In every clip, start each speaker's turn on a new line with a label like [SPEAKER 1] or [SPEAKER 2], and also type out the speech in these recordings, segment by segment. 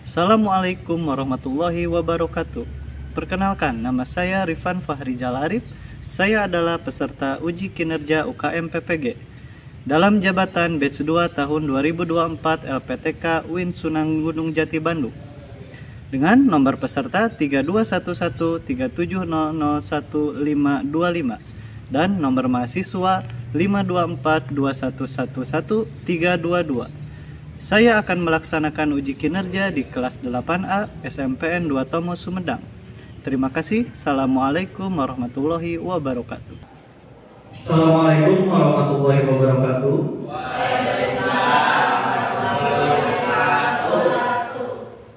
[SPEAKER 1] Assalamualaikum warahmatullahi wabarakatuh. Perkenalkan, nama saya Rifan Fahri Jalarif. Saya adalah peserta uji kinerja UKM PPG dalam jabatan batch 2 tahun 2024 LPTK UIN Sunan Gunung Jati Bandung dengan nomor peserta 321137001525 dan nomor mahasiswa 52421111322. Saya akan melaksanakan uji kinerja di kelas 8A SMPN 2 Tomo Sumedang. Terima kasih. Assalamualaikum warahmatullahi wabarakatuh.
[SPEAKER 2] Assalamualaikum warahmatullahi wabarakatuh.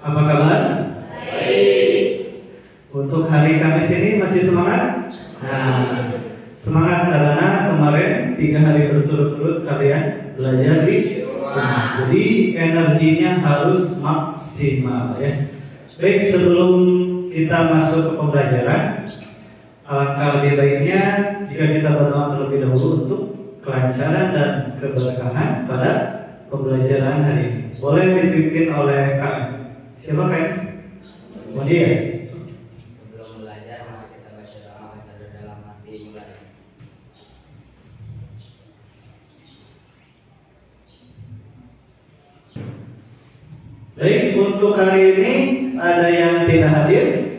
[SPEAKER 2] Apa kabar? Baik. Untuk hari Kamis ini masih semangat? Semangat karena kemarin 3 hari berturut-turut kalian belajar di rumah. Jadi energinya harus maksimal ya. Baik, sebelum kita masuk ke pembelajaran, alangkah lebih baiknya jika kita berdoa terlebih dahulu untuk kelancaran dan keberkahan pada pembelajaran hari ini. Boleh dipimpin oleh Kak. Siapa Kak? Modia.
[SPEAKER 3] Sebelum belajar, mari kita baca doa agar dalam hati mulai.
[SPEAKER 2] Baik, untuk hari ini ada yang tidak hadir?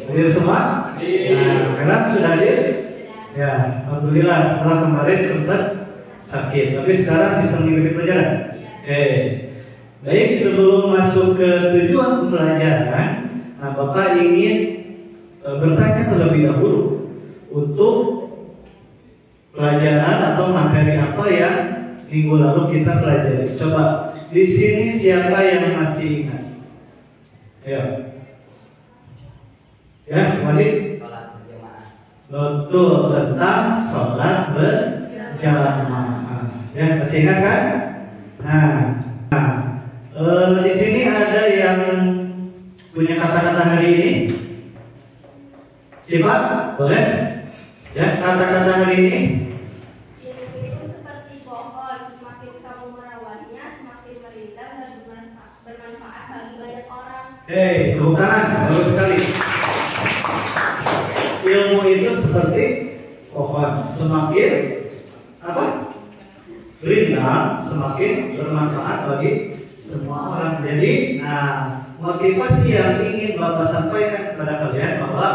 [SPEAKER 2] Hadir semua? Nah, kalian sudah hadir? Ya, alhamdulillah setelah kemarin sempat sakit, tapi sekarang bisa mengikuti pelajaran. Oke. Baik, sebelum masuk ke tujuan pembelajaran, nah Bapak ingin bertanya terlebih dahulu untuk pelajaran atau materi apa yang minggu lalu kita pelajari. Coba di sini siapa yang masih ingat? Ayo. Ya, kembali.
[SPEAKER 3] Sholat berjamaah.
[SPEAKER 2] Betul, tentang sholat berjamaah. Ya, masih ingat kan? Di sini ada yang punya kata-kata hari ini. Siapa? Boleh? Ya, kata-kata hari ini.
[SPEAKER 4] Itu seperti pohon, semakin kamu merawatnya, semakin merindang dan bermanfaat bagi banyak orang.
[SPEAKER 2] Tepuk tangan, bagus sekali. Ilmu itu seperti pohon, semakin apa? Rindang, semakin bermanfaat bagi semua orang. Jadi, motivasi yang ingin Bapak sampaikan kepada kalian bahwa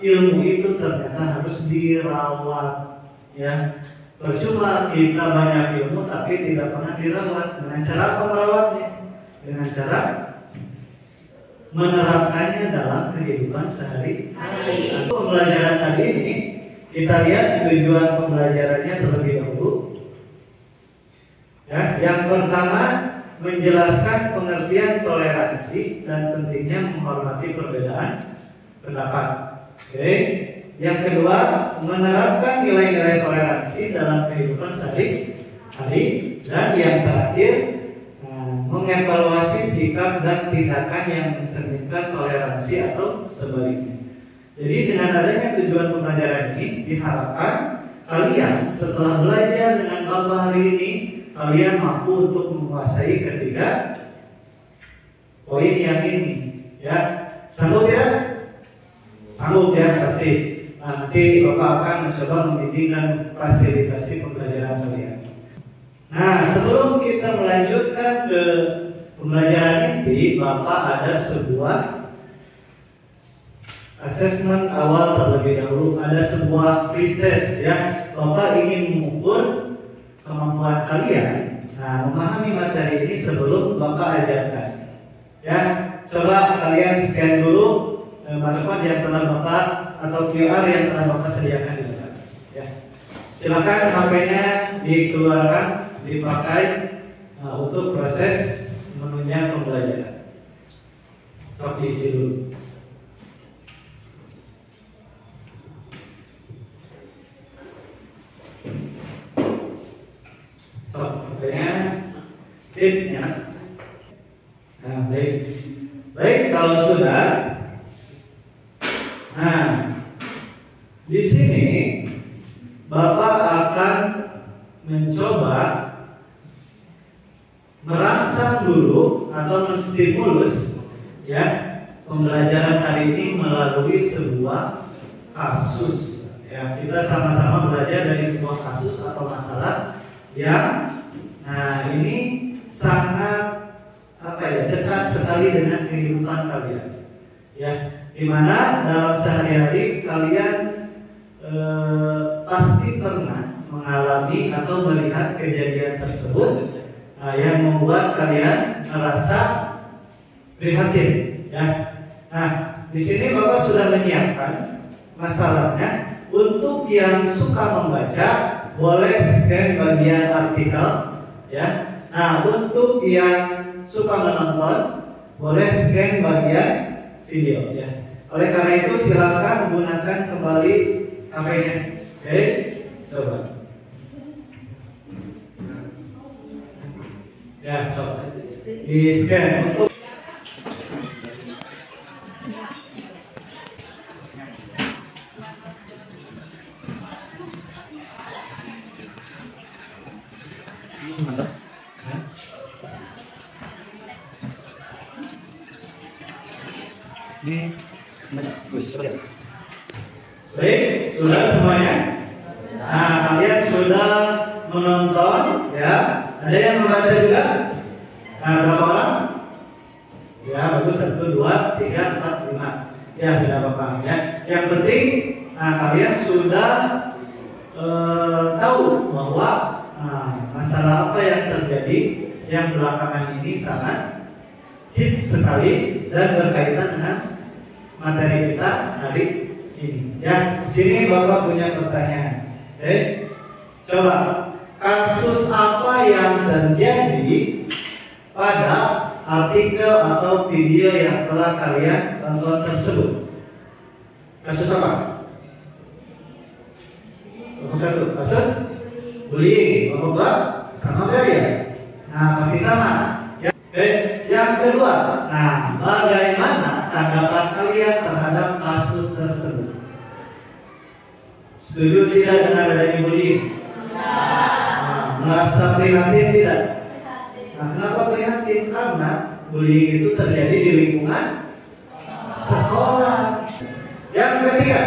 [SPEAKER 2] ilmu itu ternyata harus dirawat, ya. Percuma kita banyak ilmu tapi tidak pernah dirawat. Dengan cara apa merawatnya? Dengan cara menerapkannya dalam kehidupan sehari-hari. Untuk pembelajaran tadi ini kita lihat tujuan pembelajarannya terlebih dahulu. Ya, yang pertama menjelaskan pengertian toleransi dan pentingnya menghormati perbedaan pendapat. Oke. Yang kedua, menerapkan nilai-nilai toleransi dalam kehidupan sehari-hari. Dan yang terakhir, mengevaluasi sikap dan tindakan yang mencerminkan toleransi atau sebaliknya. Jadi dengan adanya tujuan pembelajaran ini diharapkan kalian setelah belajar dengan Bapak hari ini, kalian mampu untuk menguasai ketiga poin yang ini. Ya, sanggup ya? Sanggup ya pasti. Nanti Bapak akan mencoba membimbing dan fasilitasi pembelajaran kalian. Nah, sebelum kita melanjutkan ke pembelajaran inti, Bapak ada sebuah asesmen awal terlebih dahulu. Ada sebuah pretest ya. Bapak ingin mengukur kemampuan kalian. Nah, memahami materi ini sebelum Bapak ajarkan. Ya, coba kalian scan dulu barcode yang telah Bapak atau QR yang telah Bapak sediakan di depan. Ya, silakan HP-nya dikeluarkan, dipakai untuk proses menunjang pembelajaran. Sok diisi dulu. Sok HP-nya tipnya. Nah, baik kalau sudah. Di sini Bapak akan mencoba merangsang dulu atau menstimulus ya pembelajaran hari ini melalui sebuah kasus. Ya, kita sama-sama belajar dari sebuah kasus atau masalah yang ini sangat dekat sekali dengan kehidupan kalian. Ya, dimana dalam sehari-hari kalian pasti pernah mengalami atau melihat kejadian tersebut yang membuat kalian merasa prihatin. Ya, nah di sini Bapak sudah menyiapkan masalahnya. Untuk yang suka membaca boleh scan bagian artikel, ya. Nah untuk yang suka menonton boleh scan bagian video, ya. Oleh karena itu silakan gunakan kembali HP-nya. Oke, coba. Ya, coba di scan untuk baik, sudah semuanya. Nah, kalian sudah menonton, ya. Ada yang membaca juga? Nah, berapa orang? Ya, bagus. 1, 2, 3, 4, 5. Ya, tidak apa-apa. Ya. Yang penting, kalian sudah tahu bahwa masalah apa yang terjadi yang belakangan ini sangat hits sekali dan berkaitan dengan materi kita hari ini. Ya, sini Bapak punya pertanyaan. Oke, coba kasus apa yang terjadi pada artikel atau video yang telah kalian tonton tersebut? Kasus apa? Nomor 1, kasus bullying. Nomor 2, sama gak ya? Nah, pasti sama. Ya. Oke, yang kedua, nah, bagaimana tanggapan kalian terhadap kasus tersebut? Setuju tidak dengan adanya bullying? Nah, merasa prihatin tidak? Nah, kenapa prihatin? Karena bullying itu terjadi di lingkungan sekolah. Yang ketiga,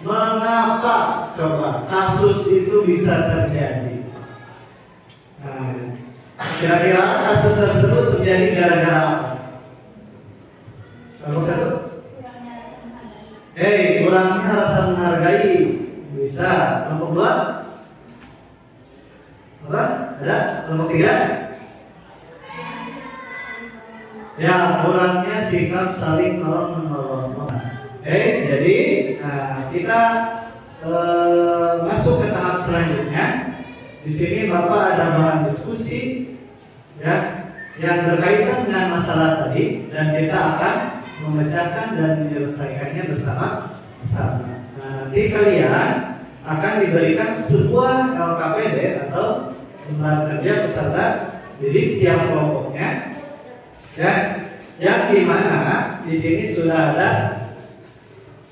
[SPEAKER 2] mengapa coba kasus itu bisa terjadi? Nah, kira-kira kasus tersebut terjadi gara-gara apa? Nomor 1, kurangnya rasa menghargai. Bisa. Nomor 2, apa? Ada? Nomor 3, ya, kurangnya sikap saling tolong menolong. Jadi kita masuk ke tahap selanjutnya. Di sini Bapak ada bahan diskusi, ya, yang berkaitan dengan masalah tadi, dan kita akan memecahkan dan menyelesaikannya bersama-sama. Nanti kalian akan diberikan sebuah LKPD atau lembaran kerja peserta didik tiap kelompoknya, ya, yang dimana di sini sudah ada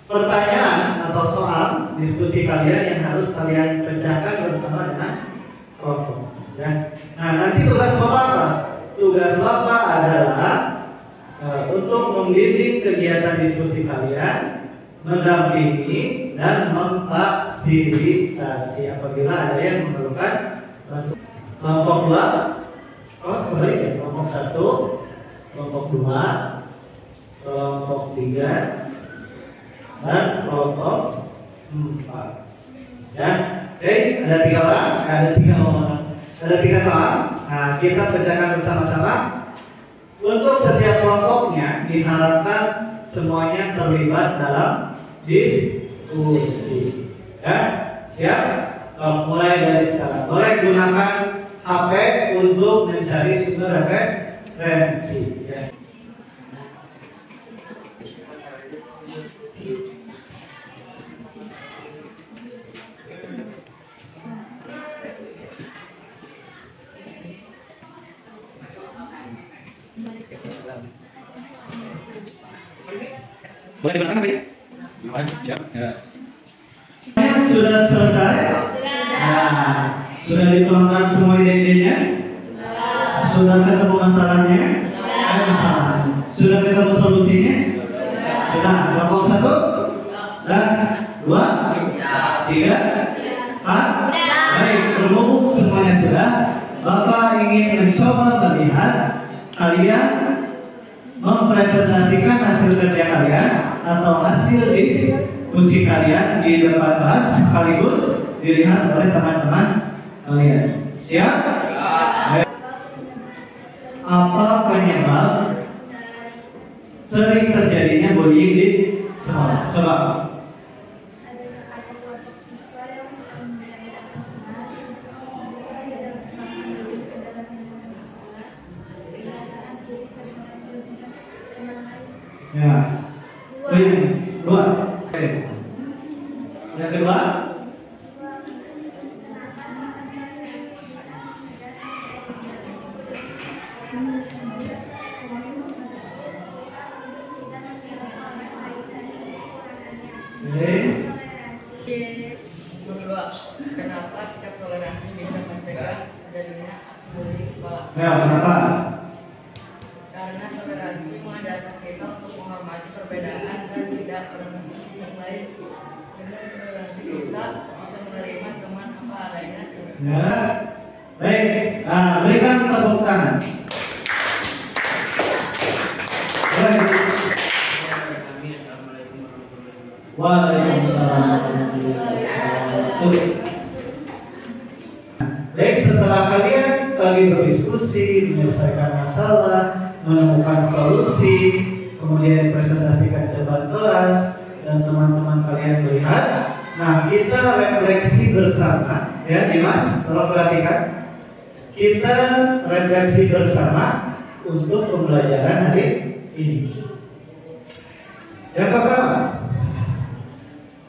[SPEAKER 2] pertanyaan atau soal diskusi kalian yang harus kalian pecahkan bersama dengan kelompok. Ya. Nah, nanti tugas Bapak apa? Tugas Bapak adalah untuk membimbing kegiatan diskusi kalian, mendampingi dan memfasilitasi apabila ada yang memerlukan bantuan. Kelompok 2, kembali ya. Kelompok 1, kelompok 2, kelompok 3, dan kelompok 4. Ya, ada 3 orang, ada 3 soal. Nah, kita pecahkan bersama-sama. Untuk setiap kelompoknya diharapkan semuanya terlibat dalam diskusi. Ya, siap? Mulai dari sekarang. Boleh gunakan HP untuk mencari sumber referensi. Ya.
[SPEAKER 1] Boleh digunakan apa ya? Siap. Ya.
[SPEAKER 2] Sudah selesai? Nah, sudah dituangkan semua ide-idenya? Sudah ketemu masalahnya? ada masalah. Sudah ketemu solusinya? Sudah. Kelompok 1? Dan 2? 3? 4? Baik, berhubung semuanya sudah, Bapak ingin mencoba melihat kalian mempresentasikan hasil kerja kalian atau hasil diskusi kalian di depan kelas sekaligus dilihat oleh teman-teman kalian. Siap? Apa penyebab sering terjadinya bullying di sekolah? Coba. Ya. Dua. Oke. Yang kedua.
[SPEAKER 3] Kedua, kenapa sikap toleransi bisa mencegah terjadinya bullying sekolah?
[SPEAKER 2] Ya, kenapa?
[SPEAKER 3] Karena toleransi mengajarkan kita untuk menghormati perbedaan dan tidak merenungkan yang lain. Dengan toleransi kita bisa menerima teman apa adanya.
[SPEAKER 2] Ya. Baik, berikan tepuk tangan. Baik. Waalaikumsalam warahmatullahi wabarakatuh. Baik, setelah kalian tadi berdiskusi, menyelesaikan masalah, menemukan solusi, kemudian dipresentasikan di depan kelas, dan teman-teman kalian melihat, nah kita refleksi bersama, ya Dimas, tolong perhatikan. Kita refleksi bersama untuk pembelajaran hari ini. Yang pertama,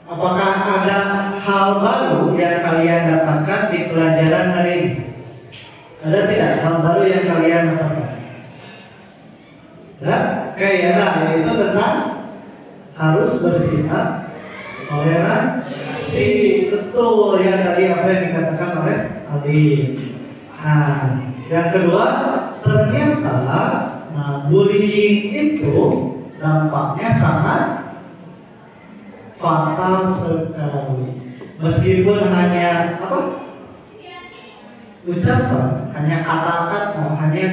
[SPEAKER 2] apakah ada hal baru yang kalian dapatkan di pelajaran hari ini? Ada tidak hal baru yang kalian dapatkan? Yaitu tentang harus bersikap toleransi. Betul ya, tadi apa yang dikatakan oleh Aldi. Nah, yang kedua, ternyata bullying itu dampaknya sangat fatal sekali. Meskipun hanya ucapan, hanya kata-kata, hanya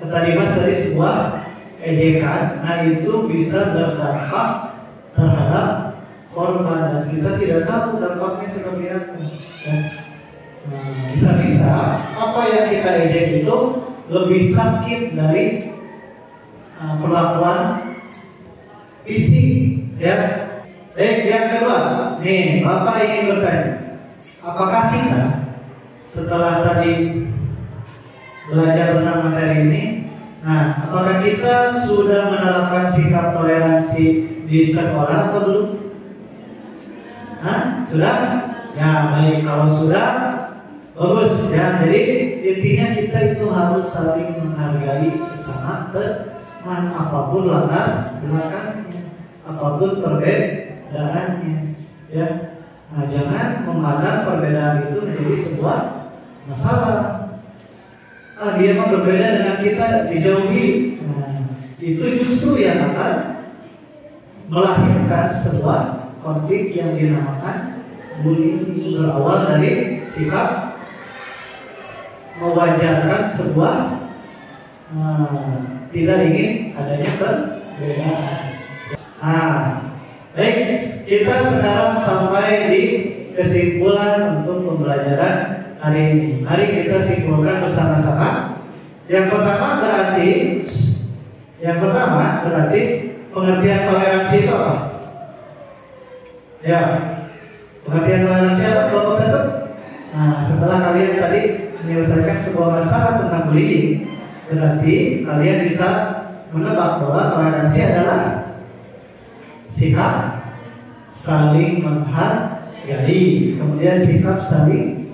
[SPEAKER 2] tadi Mas dari sebuah ejekan, nah itu bisa berdampak terhadap korban dan kita tidak tahu dampaknya seperti apa. Bisa-bisa apa yang kita ejek itu lebih sakit dari perlakuan fisik, ya. Yang kedua, nih Bapak ingin bertanya, apakah kita setelah tadi belajar tentang materi ini, nah apakah kita sudah menerapkan sikap toleransi di sekolah atau belum? Sudah? Ya baik, kalau sudah bagus ya. Jadi intinya kita itu harus saling menghargai sesama teman apapun latar belakangnya, apapun perbedaannya, ya. Nah, jangan memandang perbedaan itu menjadi sebuah masalah. Dia memang berbeda dengan kita, dijauhi. Nah, itu justru yang akan melahirkan sebuah konflik yang dinamakan bullying, berawal dari sikap mewajarkan sebuah tidak ingin adanya perbedaan. Baik, kita sekarang sampai di kesimpulan untuk pembelajaran hari ini. Mari kita simpulkan bersama-sama. Yang pertama berarti pengertian toleransi itu apa? Ya, pengertian toleransi apa? Kelompok 1. Nah, setelah kalian tadi menyelesaikan sebuah masalah tentang bullying, berarti kalian bisa menebak bahwa toleransi adalah sikap saling menghargai, kemudian sikap saling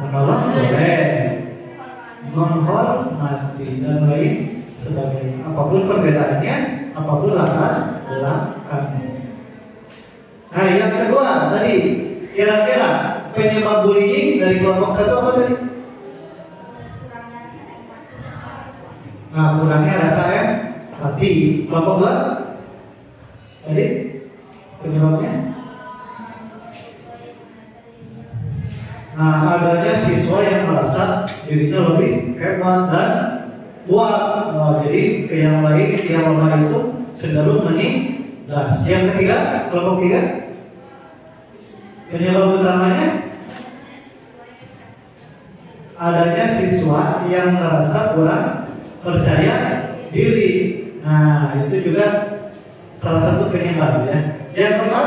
[SPEAKER 2] menolong boleh, menghormati dan lain sebagainya. Apapun perbedaannya, apapun latar belakangnya. Nah, yang kedua tadi, kira-kira penyebab bullying dari kelompok 1 apa tadi? Kurangnya rasa seperti kelompok 2 tadi penyebabnya. Nah, adanya siswa yang merasa dirinya lebih hebat dan kuat. Jadi ke yang lain, yang lemah itu cenderung menindas. Yang ketiga, kelompok 3, penyebab utamanya adanya siswa yang merasa kurang percaya diri. Nah, itu juga salah satu penyebab ya. Yang keempat,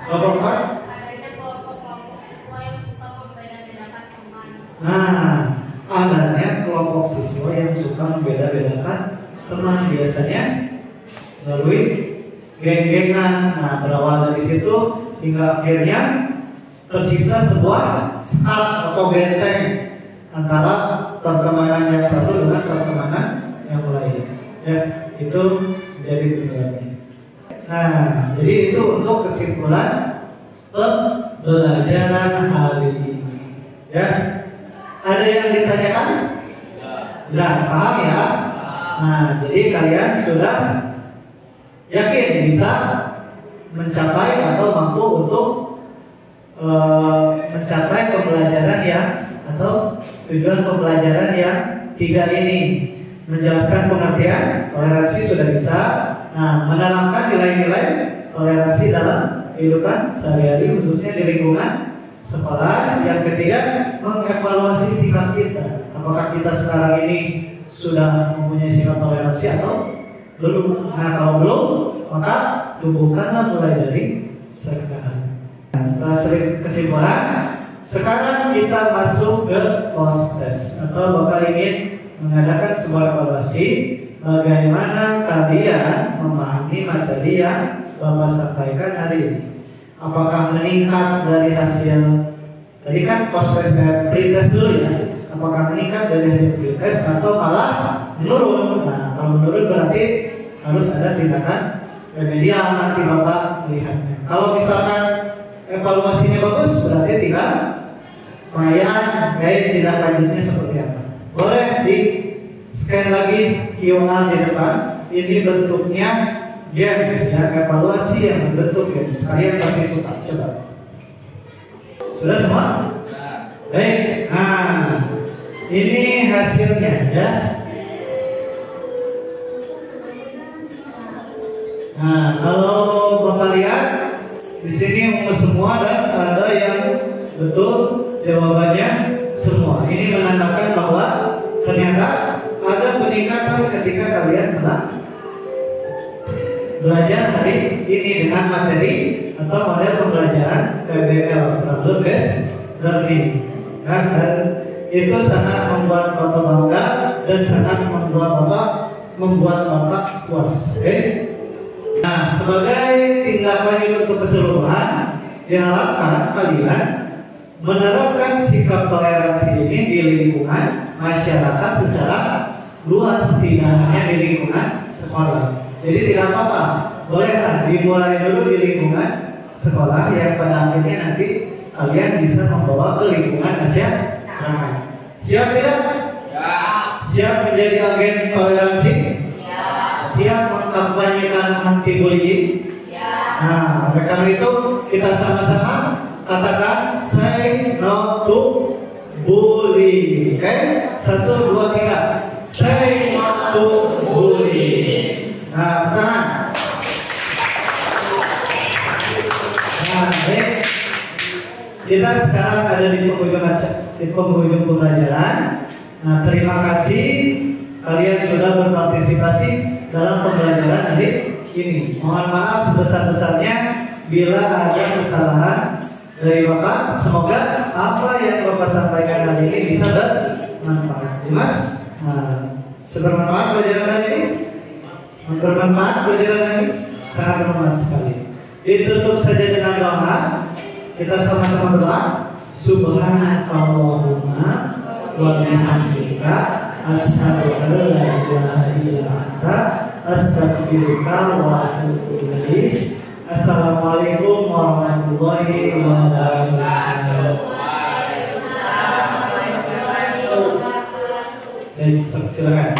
[SPEAKER 2] kelompok 4.
[SPEAKER 4] Adanya kelompok-kelompok siswa yang suka membeda-bedakan teman.
[SPEAKER 2] Nah, adanya kelompok siswa yang suka membeda-bedakan teman, biasanya melalui geng-gengan. Nah, berawal dari situ hingga akhirnya tercipta sebuah skat atau benteng antara pertemanan yang satu dengan pertemanan yang lain. Ya, itu jadi penyebabnya. Nah, jadi itu untuk kesimpulan pembelajaran hari ini. Ya, ada yang ditanyakan? Sudah paham ya? Nah, jadi kalian sudah yakin bisa mencapai atau mampu untuk mencapai pembelajaran yang atau tujuan pembelajaran yang 3 ini. Menjelaskan pengertian toleransi sudah bisa. Nah, menerapkan nilai-nilai toleransi dalam kehidupan sehari-hari khususnya di lingkungan sekolah. Yang ketiga, mengevaluasi sikap kita. Apakah kita sekarang ini sudah mempunyai sikap toleransi atau belum? Nah, kalau belum, maka tumbuhkanlah mulai dari sekarang. Nah, setelah kesimpulan, sekarang kita masuk ke post test atau bakal ingin mengadakan sebuah evaluasi bagaimana kalian memahami materi yang Bapak sampaikan hari ini. Apakah meningkat dari hasil tadi kan post test pretest dulu ya? Apakah meningkat dari hasil pretest atau malah menurun? Nah, kalau menurun berarti harus ada tindakan remedial nanti Bapak melihatnya. Kalau misalkan evaluasinya bagus, berarti tinggal pengayaan baik tindak lanjutnya seperti apa. Boleh di scan lagi QR di depan. Ini bentuknya games ya, evaluasi yang berbentuk games. Kalian pasti suka. Coba. Sudah semua? Baik. Nah, ini hasilnya ya. Nah, kalau Bapak lihat di sini umum semua dan ada yang betul jawabannya semua. Ini menandakan bahwa ternyata ada peningkatan ketika kalian telah belajar hari ini dengan materi atau model pembelajaran PBL (Problem Based Learning). Dan itu sangat membuat Bapak bangga dan sangat membuat Bapak puas. Oke? Nah, sebagai tindak lanjut untuk keseluruhan, diharapkan kalian menerapkan sikap toleransi ini di lingkungan masyarakat secara luas, tidak hanya di lingkungan sekolah. Jadi tidak apa-apa, bolehlah dimulai dulu di lingkungan sekolah yang pada akhirnya nanti kalian bisa membawa ke lingkungan masyarakat. Siap tidak? Ya. Siap menjadi agen toleransi? Ya. Siap mengkampanyekan anti bullying? Ya. Nah, oleh karena itu kita sama-sama katakan say no to bullying. Oke? 1, 2, 3. Say no to bullying. Nah, tangan. Nah, baik. Kita sekarang ada di penghujung pembelajaran. Nah, terima kasih kalian sudah berpartisipasi dalam pembelajaran hari ini. Mohon maaf sebesar-besarnya bila ada kesalahan dari Bapak. Semoga apa yang Bapak sampaikan hari ini bisa bermanfaat. Mas, sebermanfaat pelajaran hari ini? Bermanfaat pelajaran ini? Sangat bermanfaat sekali. Ditutup saja dengan doa. Kita sama-sama berdoa. Subhanakallahumma wa bihamdika asyhadu an la ilaha illa anta astaghfiruka wa atubu ilaik. Assalamualaikum warahmatullahi wabarakatuh. Silakan.